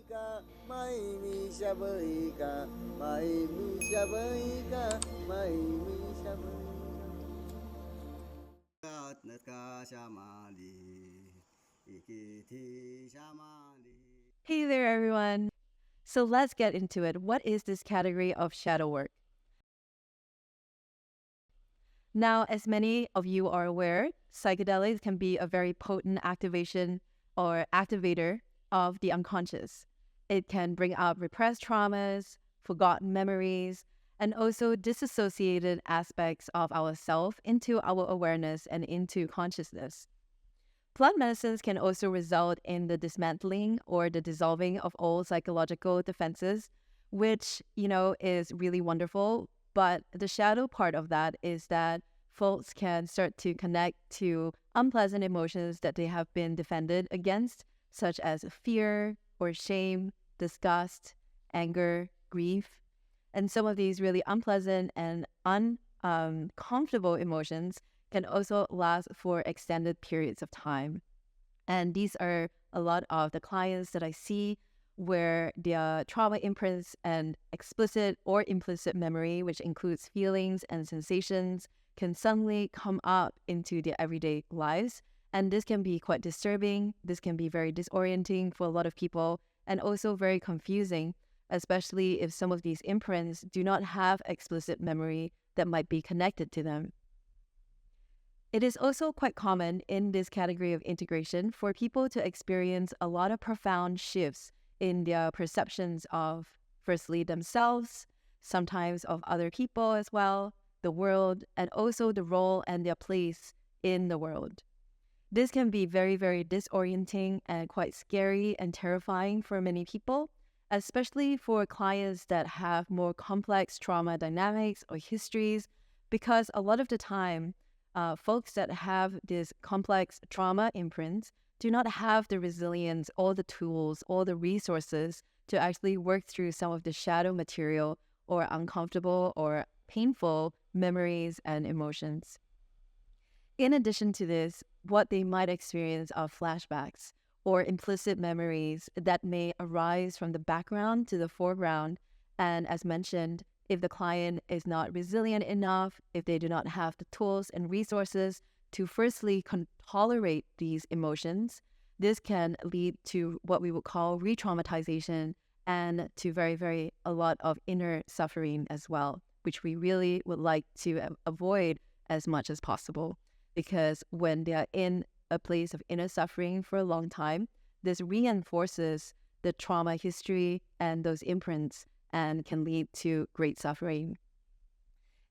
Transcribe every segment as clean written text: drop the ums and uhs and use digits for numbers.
Ka, mai mi shabai ka, mai mi shabai ka, mai mi shabai ka. Ka shamali, ikiti shamali. Hey there, everyone. So let's get into it. What is this category of shadow work? Now, as many of you are aware, psychedelics can be a very potent activation or activator of the unconscious. It can bring up repressed traumas, forgotten memories, and also disassociated aspects of ourself into our awareness and into consciousness. Plant medicines can also result in the dismantling or the dissolving of all psychological defenses, which, is really wonderful. But the shadow part of that is that folks can start to connect to unpleasant emotions that they have been defended against, such as fear or shame, disgust, anger, grief. And some of these really unpleasant and uncomfortable emotions can also last for extended periods of time. And these are a lot of the clients that I see where their trauma imprints and explicit or implicit memory, which includes feelings and sensations, can suddenly come up into their everyday lives. And this can be quite disturbing. This can be very disorienting for a lot of people and also very confusing, especially if some of these imprints do not have explicit memory that might be connected to them. It is also quite common in this category of integration for people to experience a lot of profound shifts in their perceptions of, firstly, themselves, sometimes of other people as well, the world, and also the role and their place in the world. This can be very, very disorienting and quite scary and terrifying for many people, especially for clients that have more complex trauma dynamics or histories, because a lot of the time, folks that have this complex trauma imprints do not have the resilience, all the tools, all the resources to actually work through some of the shadow material or uncomfortable or painful memories and emotions. In addition to this, what they might experience are flashbacks or implicit memories that may arise from the background to the foreground. And as mentioned, if the client is not resilient enough, if they do not have the tools and resources to firstly tolerate these emotions, this can lead to what we would call retraumatization and to very, very a lot of inner suffering as well, which we really would like to avoid as much as possible. Because when they are in a place of inner suffering for a long time, this reinforces the trauma history and those imprints and can lead to great suffering.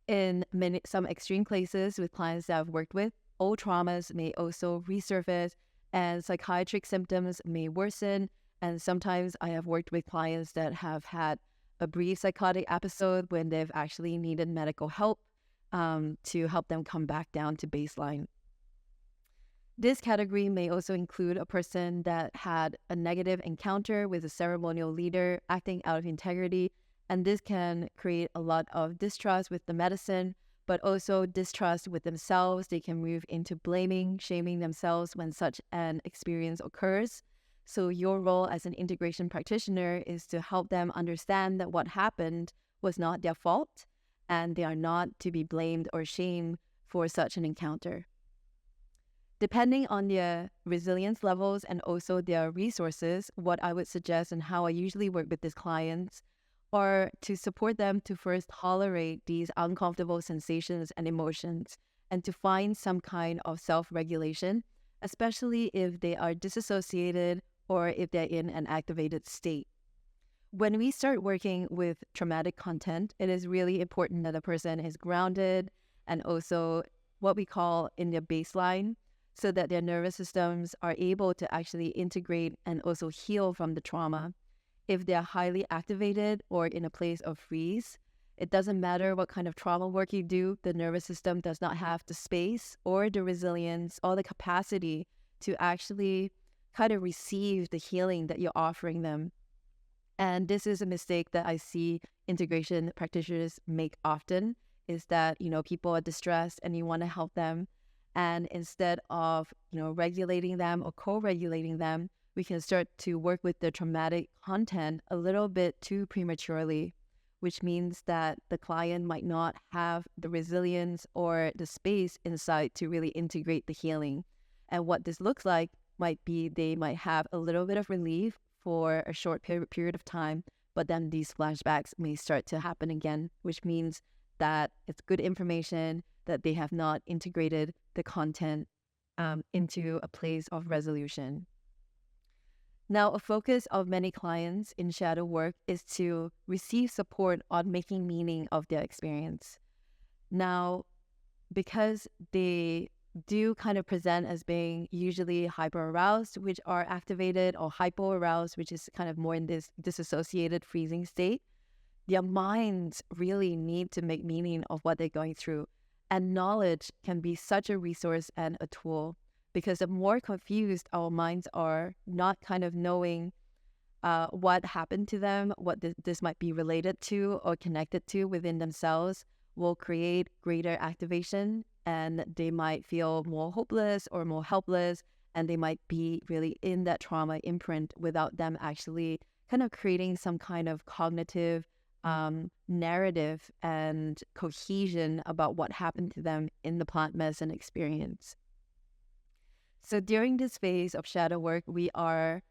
In some extreme cases with clients that I've worked with, old traumas may also resurface and psychiatric symptoms may worsen. And sometimes I have worked with clients that have had a brief psychotic episode when they've actually needed medical help to help them come back down to baseline. This category may also include a person that had a negative encounter with a ceremonial leader acting out of integrity, and this can create a lot of distrust with the medicine, but also distrust with themselves. They can move into blaming, shaming themselves when such an experience occurs. So your role as an integration practitioner is to help them understand that what happened was not their fault, and they are not to be blamed or shamed for such an encounter. Depending on their resilience levels and also their resources, what I would suggest and how I usually work with these clients are to support them to first tolerate these uncomfortable sensations and emotions and to find some kind of self-regulation, especially if they are disassociated or if they're in an activated state. When we start working with traumatic content, it is really important that a person is grounded and also what we call in their baseline so that their nervous systems are able to actually integrate and also heal from the trauma. If they're highly activated or in a place of freeze, it doesn't matter what kind of trauma work you do, the nervous system does not have the space or the resilience or the capacity to actually kind of receive the healing that you're offering them. And this is a mistake that I see integration practitioners make often is that, people are distressed and you want to help them. And instead of, regulating them or co-regulating them, we can start to work with the traumatic content a little bit too prematurely, which means that the client might not have the resilience or the space inside to really integrate the healing. And what this looks like might be they might have a little bit of relief for a short period of time, but then these flashbacks may start to happen again, which means that it's good information that they have not integrated the content into a place of resolution. Now, a focus of many clients in shadow work is to receive support on making meaning of their experience. Now, because they do kind of present as being usually hyper-aroused, which are activated, or hypo-aroused, which is kind of more in this disassociated freezing state, their minds really need to make meaning of what they're going through. And knowledge can be such a resource and a tool, because the more confused our minds are, not kind of knowing what happened to them, what this might be related to or connected to within themselves, will create greater activation, and they might feel more hopeless or more helpless, and they might be really in that trauma imprint without them actually kind of creating some kind of cognitive narrative and cohesion about what happened to them in the plant medicine experience. So during this phase of shadow work, we are,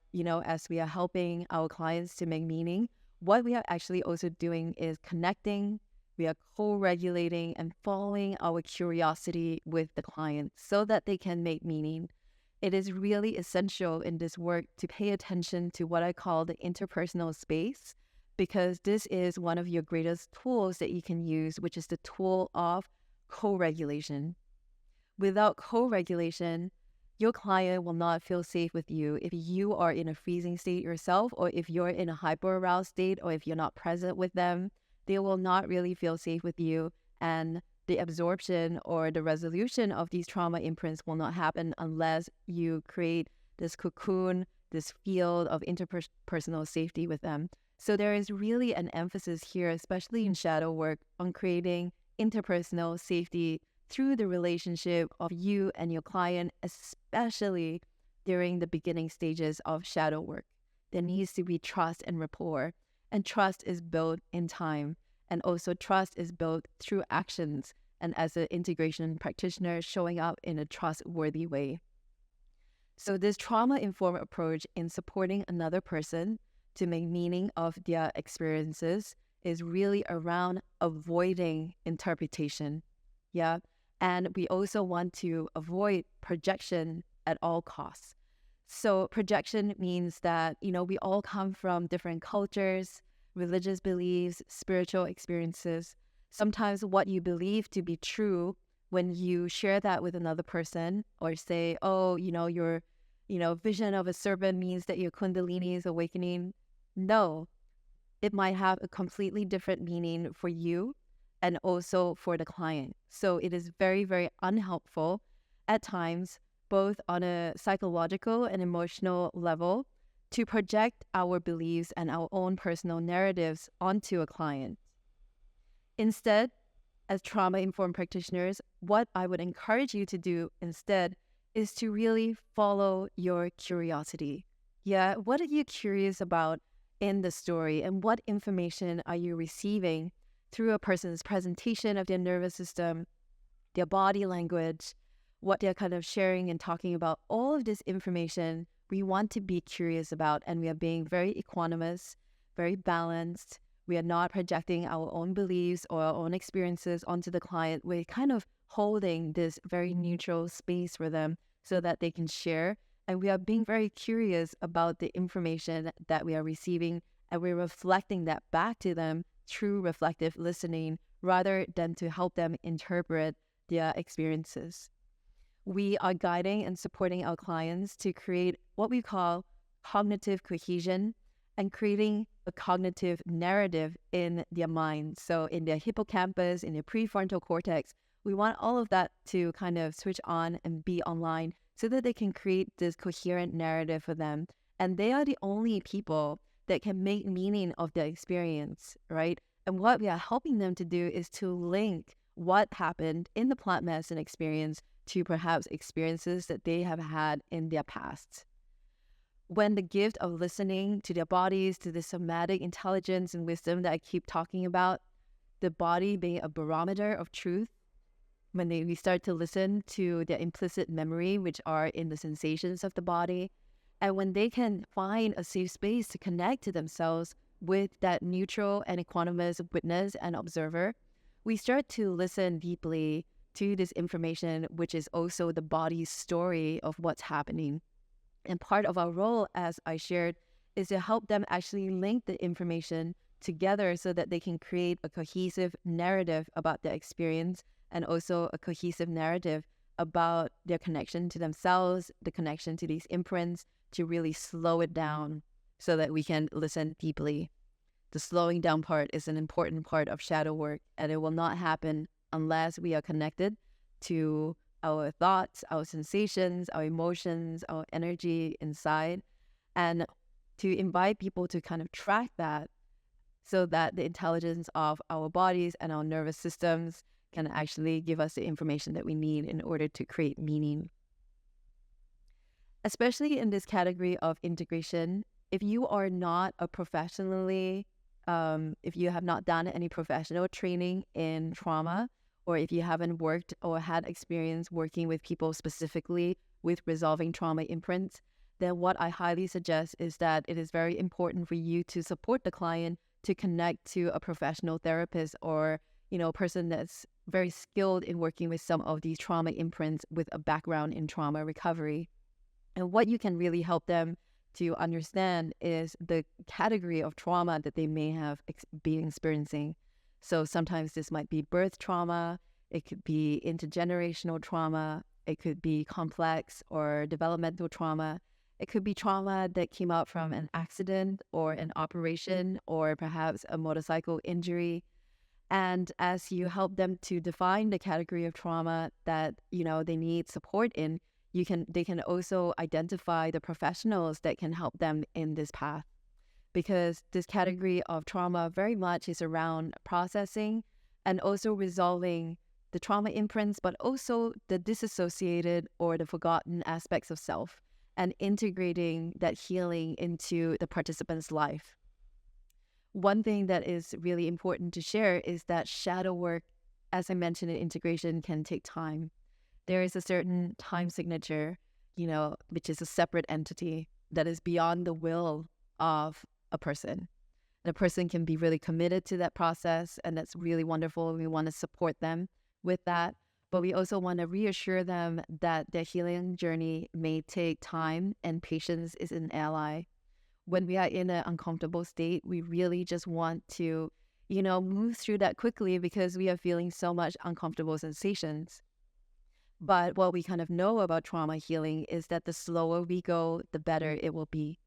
as we are helping our clients to make meaning, what we are actually also doing is connecting. We are co-regulating and following our curiosity with the client so that they can make meaning. It is really essential in this work to pay attention to what I call the interpersonal space, because this is one of your greatest tools that you can use, which is the tool of co-regulation. Without co-regulation, your client will not feel safe with you if you are in a freezing state yourself, or if you're in a hyper-aroused state, or if you're not present with them. They will not really feel safe with you, and the absorption or the resolution of these trauma imprints will not happen unless you create this cocoon, this field of interpersonal safety with them. So there is really an emphasis here, especially in shadow work, on creating interpersonal safety through the relationship of you and your client, especially during the beginning stages of shadow work. There needs to be trust and rapport, and trust is built in time, and also trust is built through actions, and as an integration practitioner, showing up in a trustworthy way. So this trauma-informed approach in supporting another person to make meaning of their experiences is really around avoiding interpretation. Yeah. And we also want to avoid projection at all costs. So projection means that, we all come from different cultures, religious beliefs, spiritual experiences. Sometimes what you believe to be true, when you share that with another person, or say, oh, your, vision of a serpent means that your kundalini is awakening. No, it might have a completely different meaning for you and also for the client. So it is very, very unhelpful at times, both on a psychological and emotional level, to project our beliefs and our own personal narratives onto a client. Instead, as trauma-informed practitioners, what I would encourage you to do instead is to really follow your curiosity. Yeah, what are you curious about in the story, and what information are you receiving through a person's presentation of their nervous system, their body language, what they're kind of sharing and talking about? All of this information we want to be curious about, and we are being very equanimous, very balanced. We are not projecting our own beliefs or our own experiences onto the client. We're kind of holding this very neutral space for them so that they can share. And we are being very curious about the information that we are receiving, and we're reflecting that back to them through reflective listening, rather than to help them interpret their experiences. We are guiding and supporting our clients to create what we call cognitive cohesion, and creating a cognitive narrative in their mind. So in their hippocampus, in their prefrontal cortex, we want all of that to kind of switch on and be online so that they can create this coherent narrative for them. And they are the only people that can make meaning of their experience, right? And what we are helping them to do is to link what happened in the plant medicine experience to perhaps experiences that they have had in their past. when the gift of listening to their bodies, to the somatic intelligence and wisdom that I keep talking about, the body being a barometer of truth, when we start to listen to their implicit memory, which are in the sensations of the body, and when they can find a safe space to connect to themselves with that neutral and equanimous witness and observer, we start to listen deeply to this information, which is also the body's story of what's happening. And part of our role, as I shared, is to help them actually link the information together so that they can create a cohesive narrative about their experience and also a cohesive narrative about their connection to themselves, the connection to these imprints, to really slow it down so that we can listen deeply. The slowing down part is an important part of shadow work, and it will not happen unless we are connected to our thoughts, our sensations, our emotions, our energy inside, and to invite people to kind of track that so that the intelligence of our bodies and our nervous systems can actually give us the information that we need in order to create meaning. Especially in this category of integration, if you are not a professionally, if you have not done any professional training in trauma, or if you haven't worked or had experience working with people specifically with resolving trauma imprints, then what I highly suggest is that it is very important for you to support the client to connect to a professional therapist or, person that's very skilled in working with some of these trauma imprints with a background in trauma recovery. And what you can really help them to understand is the category of trauma that they may have been experiencing. So sometimes this might be birth trauma, it could be intergenerational trauma, it could be complex or developmental trauma, it could be trauma that came out from an accident or an operation or perhaps a motorcycle injury. And as you help them to define the category of trauma that, they need support in, they can also identify the professionals that can help them in this path. Because this category of trauma very much is around processing and also resolving the trauma imprints, but also the disassociated or the forgotten aspects of self and integrating that healing into the participant's life. One thing that is really important to share is that shadow work, as I mentioned in integration, can take time. There is a certain time signature, which is a separate entity that is beyond the will of a person. And a person can be really committed to that process, and that's really wonderful. We want to support them with that. But we also want to reassure them that their healing journey may take time and patience is an ally. When we are in an uncomfortable state, we really just want to, move through that quickly because we are feeling so much uncomfortable sensations. But what we kind of know about trauma healing is that the slower we go, the better it will be.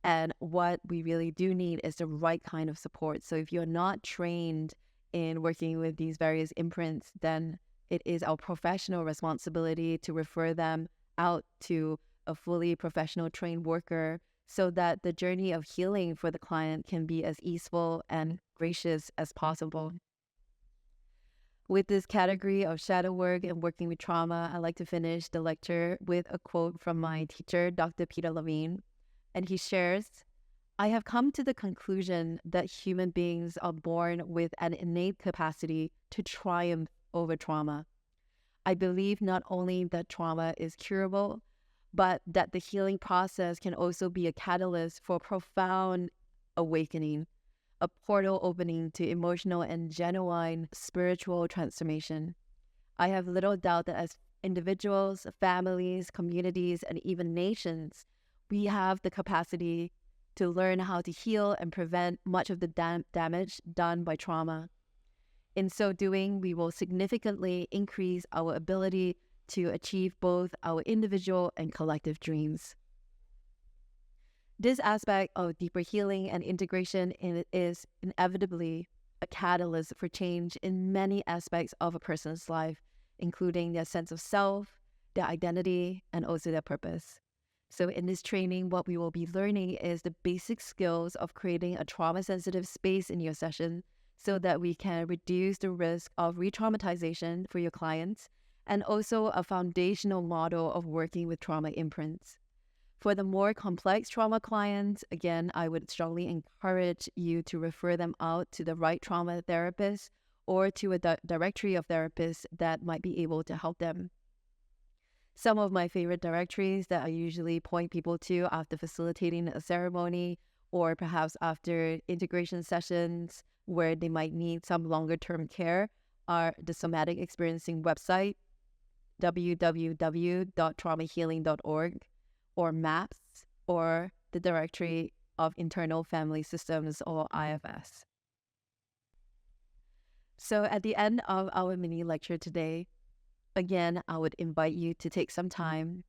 And what we really do need is the right kind of support. So if you're not trained in working with these various imprints, then it is our professional responsibility to refer them out to a fully professional trained worker so that the journey of healing for the client can be as easeful and gracious as possible. With this category of shadow work and working with trauma, I like to finish the lecture with a quote from my teacher, Dr. Peter Levine. And he shares, "I have come to the conclusion that human beings are born with an innate capacity to triumph over trauma. I believe not only that trauma is curable, but that the healing process can also be a catalyst for profound awakening, a portal opening to emotional and genuine spiritual transformation. I have little doubt that as individuals, families, communities, and even nations, we have the capacity to learn how to heal and prevent much of the damage done by trauma. In so doing, we will significantly increase our ability to achieve both our individual and collective dreams." This aspect of deeper healing and integration is inevitably a catalyst for change in many aspects of a person's life, including their sense of self, their identity, and also their purpose. So in this training, what we will be learning is the basic skills of creating a trauma-sensitive space in your session so that we can reduce the risk of retraumatization for your clients, and also a foundational model of working with trauma imprints. For the more complex trauma clients, again, I would strongly encourage you to refer them out to the right trauma therapist or to a directory of therapists that might be able to help them. Some of my favorite directories that I usually point people to after facilitating a ceremony or perhaps after integration sessions where they might need some longer term care are the Somatic Experiencing website, www.traumahealing.org, or MAPS, or the Directory of Internal Family Systems, or IFS. So at the end of our mini lecture today, again, I would invite you to take some time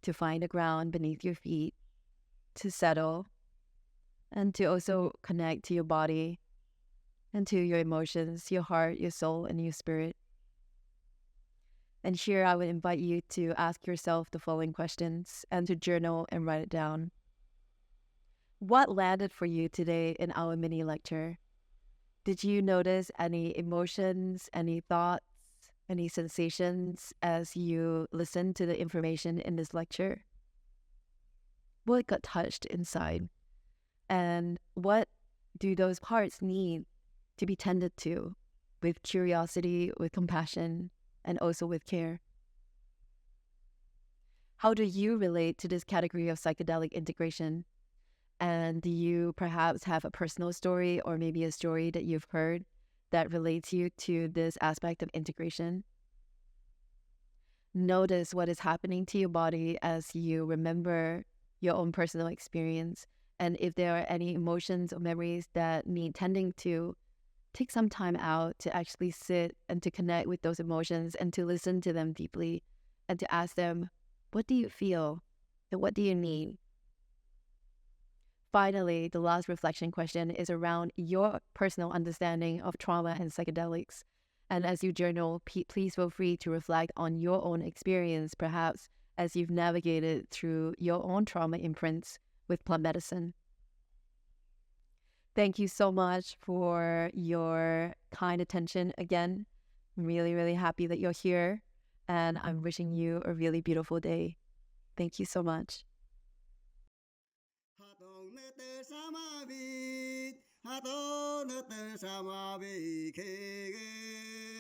to find the ground beneath your feet, to settle, and to also connect to your body and to your emotions, your heart, your soul, and your spirit. And here I would invite you to ask yourself the following questions and to journal and write it down. What landed for you today in our mini lecture? Did you notice any emotions, any thoughts, any sensations as you listened to the information in this lecture? What got touched inside? And what do those parts need to be tended to with curiosity, with compassion, and also with care? How do you relate to this category of psychedelic integration? And do you perhaps have a personal story or maybe a story that you've heard that relates you to this aspect of integration? Notice what is happening to your body as you remember your own personal experience. And if there are any emotions or memories that need tending to, take some time out to actually sit and to connect with those emotions and to listen to them deeply and to ask them, what do you feel and what do you need? Finally, the last reflection question is around your personal understanding of trauma and psychedelics. And as you journal, please feel free to reflect on your own experience, perhaps as you've navigated through your own trauma imprints with plant medicine. Thank you so much for your kind attention again. I'm really, really happy that you're here, and I'm wishing you a really beautiful day. Thank you so much. Hato nete sama bi kege